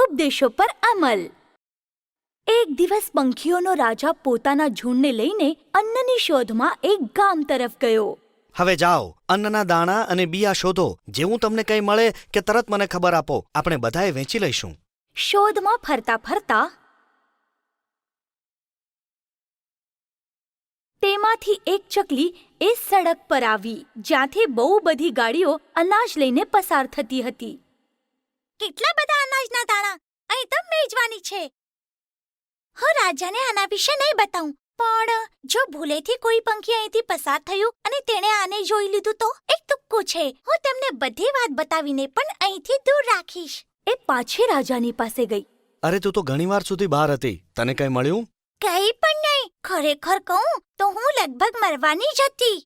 ઉપદેશો પર અમલ। એક દિવસ પંખીઓનો રાજા પોતાના ઝુંડને લઈને અન્નની શોધમાં એક ગામ તરફ ગયો। હવે જાઓ, અન્નના દાણા અને બિયા શોધો। જેવું તમને કંઈ મળે કે તરત મને ખબર આપો, આપણે બધાએ વેચી લઈશું। શોધમાં ફરતા ફરતા તેમાંથી એક ચકલી એ સડક પર આવી જ્યાંથી બહુ બધી ગાડીઓ અનાજ લઈને પસાર થતી હતી। કેટલા બધા અનાજના દાણા અહીં તો મેજવાની છે। હું રાજાને આના વિશે નહીં બતાવું, પણ જો ભૂલેથી કોઈ પંખી અહીંથી પસાર થયું અને તેણે આને જોઈ લીધું તો એક તુક્કો છે, હું તેમને બધી વાત બતાવીને પણ અહીંથી દૂર રાખીશ। એ પાછી રાજાની પાસે ગઈ। અરે તું તો ઘણીવાર સુધી બહાર હતી, તને કંઈ મળ્યું? કંઈ પણ નહીં, ખરેખર કહું તો હું લગભગ મરવાની જ હતી।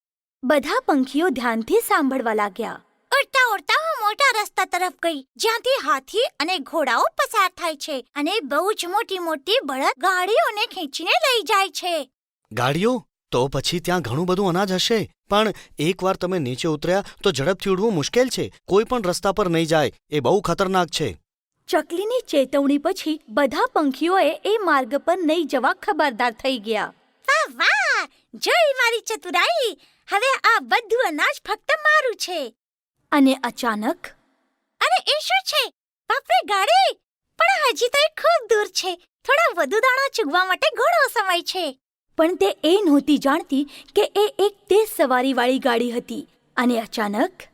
બધા પંખીઓ ધ્યાનથી સાંભળવા લાગ્યા। ઉડતા ઉડતા હું મોટા રસ્તા તરફ ગઈ જ્યાંથી હાથી અને ઘોડાઓ પસાર થાય છે અને બહુ જ મોટી મોટી બળદ ગાડીઓને ખેંચીને લઈ જાય છે। ગાડીઓ? તો પછી ત્યાં ઘણું બધું અનાજ હશે, પણ એકવાર તમે નીચે ઉતર્યા તો ઝડપથી ઉડવું મુશ્કેલ છે। કોઈ પણ રસ્તા પર નહીં જાય, એ બહુ ખતરનાક છે। ચકલીની ચેતવણી પછી બધા પંખીઓએ એ માર્ગ પર નહીં જવા ખબરદાર થઈ ગયા। વાહ વાહ, જોઈ મારી ચતુરાઈ! હવે આ બધું અનાજ ફક્ત મારું છે। અને અચાનક, અરે એ શું છે? બાપરે, ગાડી! પણ હજી તો એ ખૂબ દૂર છે, થોડા વધુ દાણા ચૂગવા માટે ઘણો સમય છે। પણ તે એ નહોતી જાણતી કે એ એક તેજ સવારીવાળી ગાડી હતી। અને અચાનક,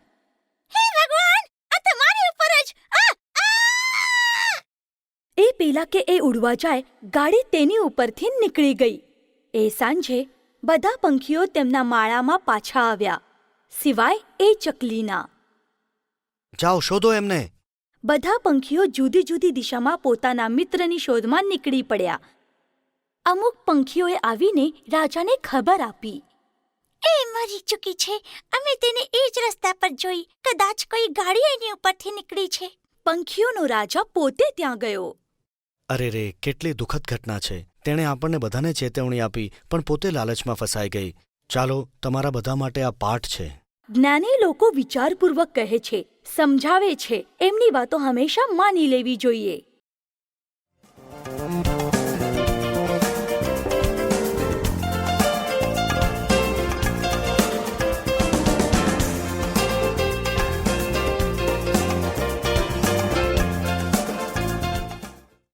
હે ભગવાન, આ તમારી ઉપર જ! એ પેલા કે એ ઉડવા જાય, ગાડી તેની ઉપરથી નીકળી ગઈ। એ સાંજે બધા પંખીઓ તેમના માળામાં પાછા આવ્યા, સિવાય એ ચકલીના। જાઓ, શોધો એમને। બધા પંખીઓ જુદી જુદી દિશામાં પોતાના મિત્રની શોધમાં નીકળી પડ્યા। અમુક પંખીઓએ આવીને રાજાને ખબર આપી। એ મરી ચૂકી છે, અમે તેને એ જ રસ્તા પર જોઈ, કદાચ કોઈ ગાડી એની ઉપરથી નીકળી છે। પંખીઓનો રાજા પોતે ત્યાં ગયો। અરે રે, કેટલી દુઃખદ ઘટના છે। તેણે આપણને બધાને ચેતવણી આપી, પણ પોતે લાલચમાં ફસાઈ ગઈ। ચાલો, તમારા બધા માટે આ પાઠ છે। જ્ઞાની લોકો વિચારપૂર્વક કહે છે, સમજાવે છે, એમની વાતો હંમેશા માની લેવી જોઈએ।